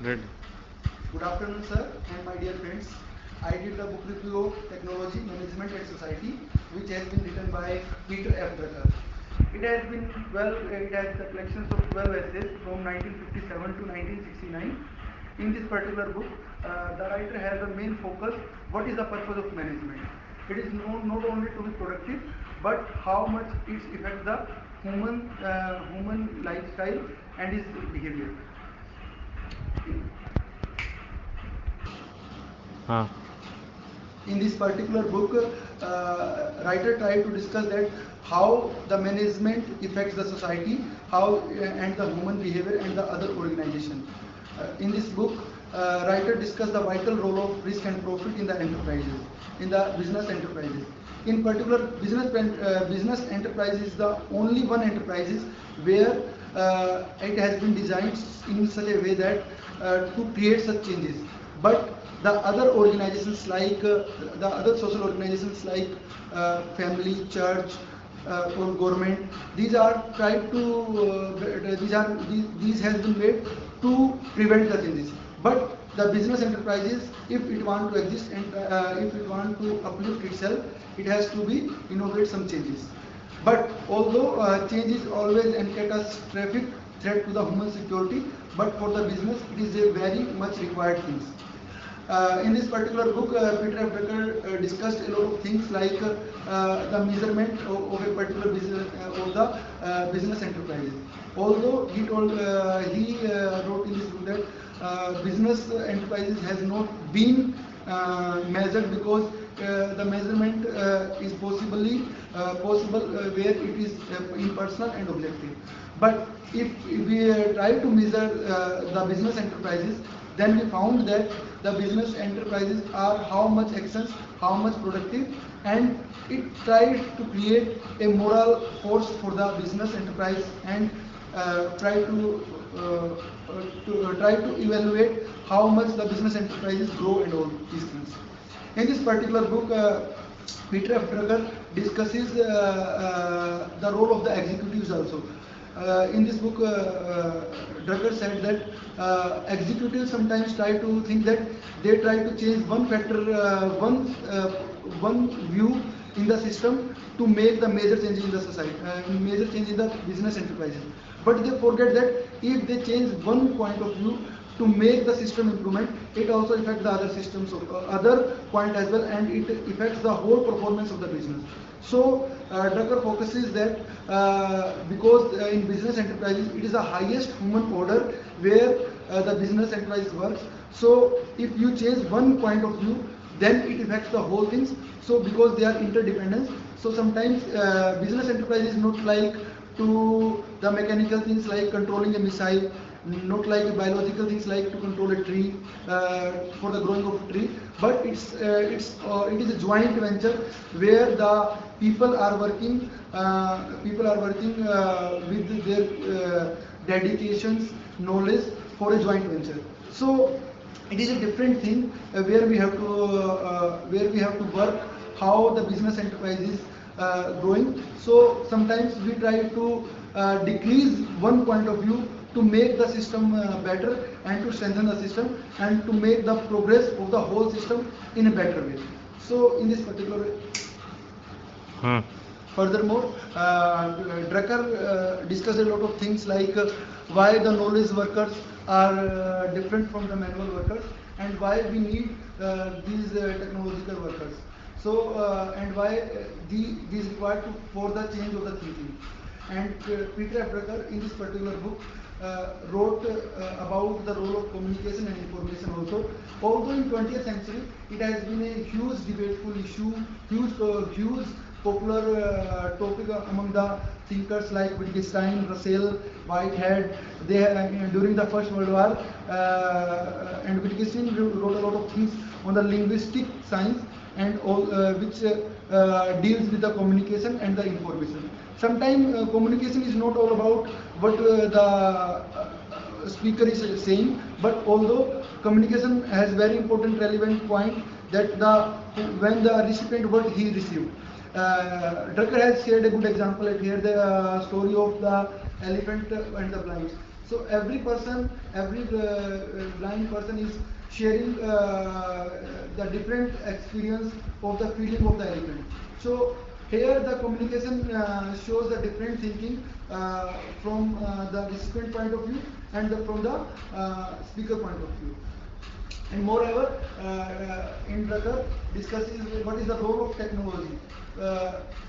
Ready. Good afternoon, sir, and my dear friends. I did the book review of Technology, Management and Society, which has been written by Peter F. Drucker. It has the collections of 12 essays from 1957 to 1969. In this particular book, the writer has a main focus: what is the purpose of management? It is not only to be productive, but how much it affects the human lifestyle and his behavior. Ah. In this particular book, writer tried to discuss that how the management affects the society, how and the human behavior and the other organization. In this book, writer discussed the vital role of risk and profit in the enterprises, in the business enterprises. In particular, business enterprise is the only one enterprises where it has been designed in such a way that to create such changes. But the other organizations like the other social organizations like family, church, or government, these are tried to these has been made to prevent the changes. But the business enterprises, if it want to exist and if it want to uplift itself, it has to be innovate some changes. But although change is always a catastrophic threat to the human security, but for the business it is a very much required thing. In this particular book, Peter F. Drucker discussed a lot of things like the measurement of a particular business of the business enterprises. Although he wrote in this book that business enterprises has not been measured because the measurement is possible where it is impersonal and objective. But if we try to measure the business enterprises, then we found that the business enterprises are how much actions, how much productive, and it tries to create a moral force for the business enterprise and try to evaluate how much the business enterprises grow and all these things. In this particular book, Peter F. Drucker discusses the role of the executives also. In this book, Drucker said that executives sometimes try to think that they try to change one factor, one view in the system to make the major change in the society, major change in the business enterprises. But they forget that if they change one point of view to make the system improvement, it also affects the other systems of other point as well, and it affects the whole performance of the business. So Drucker focuses that because in business enterprises it is the highest human order where the business enterprise works. So if you change one point of view, then it affects the whole things. So because they are interdependent, so sometimes business enterprise is not like to the mechanical things like controlling a missile, not like biological things like to control a tree for the growing of a tree, but it is a joint venture where the people are working with their dedications, knowledge for a joint venture. So it is a different thing where we have to work how the business enterprise is growing. So sometimes we try to decrease one point of view to make the system better and to strengthen the system and to make the progress of the whole system in a better way. So in this particular Hmm. Furthermore, Drucker discussed a lot of things like why the knowledge workers are different from the manual workers and why we need these technological workers. So, and why these required for the change of the thinking. And Peter F. Drucker in this particular book wrote about the role of communication and information also. Although in 20th century it has been a huge debateful issue, huge popular topic among the thinkers like Wittgenstein, Russell, Whitehead. They during the First World War, and Wittgenstein wrote a lot of things on the linguistic science and all which deals with the communication and the information. Sometimes communication is not all about what the speaker is saying, but although communication has very important relevant point that the when the recipient what he received. Drucker has shared a good example at here, the story of the elephant and the blind. So every person, every blind person is sharing the different experience of the feeling of the elephant. So here the communication shows the different thinking from the recipient point of view and from the speaker point of view. And moreover, in Drucker discusses what is the role of technology.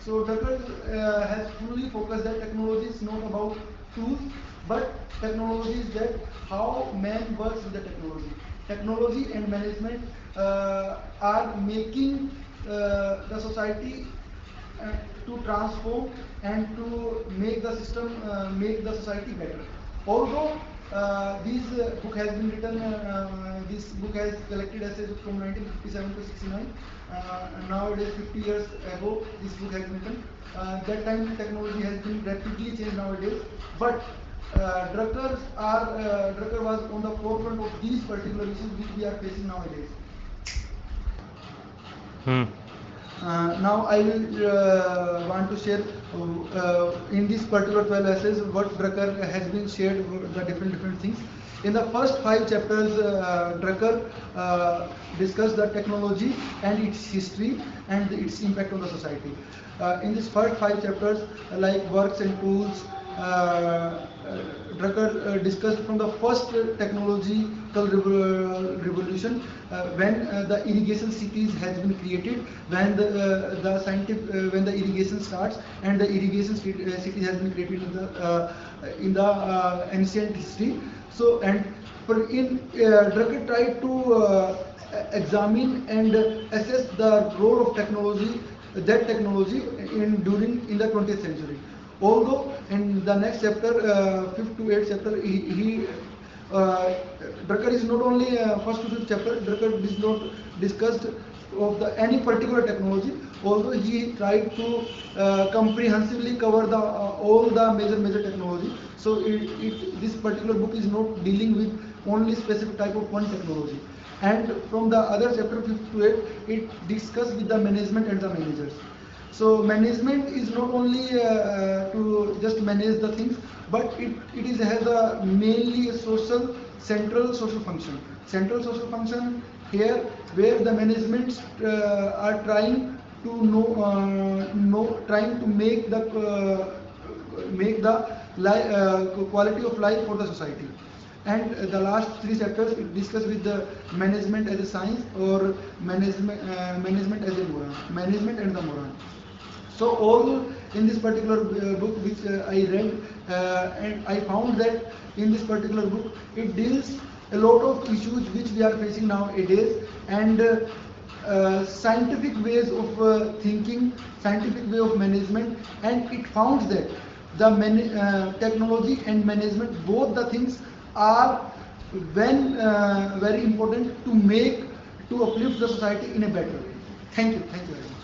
So Drucker has fully focused that technology is not about tools, but technology is that how man works with the technology. Technology and management are making the society uh, to transform and to make the society better. Although this book has been written, this book has collected essays from 1957 to 69. Nowadays, 50 years ago, this book has been written. That time, technology has been rapidly changed nowadays. But Drucker was on the forefront of these particular issues which we are facing nowadays. Hmm. Now I will want to share in this particular 12 essays what Drucker has been shared the different things. In the first 5 chapters, Drucker discussed the technology and its history and its impact on the society. In these first 5 chapters, like works and tools, Drucker discussed from the first technological revolution when the irrigation cities has been created, when the scientific when the irrigation starts and the irrigation city has been created in the ancient history. So and Drucker tried to examine and assess the role of technology in the 20th century. Although in the next chapter, 5th to 8th chapter, he uh, Drucker is not only first to fifth chapter. Drucker is not discussed of the any particular technology. Although he tried to comprehensively cover the all the major technology. So this particular book is not dealing with only specific type of one technology. And from the other chapter 5th to 8th, it discussed with the management and the managers. So management is not only to just manage the things, but it is has a mainly a central social function. Central social function here where the management are trying to trying to make the quality of life for the society. And the last 3 chapters it discuss with the management as a science or management as a moral, management and the moral. So all in this particular book which I read and I found that in this particular book it deals a lot of issues which we are facing nowadays and scientific ways of thinking, scientific way of management, and it found that the technology and management both the things are very important to uplift the society in a better way. Thank you very much.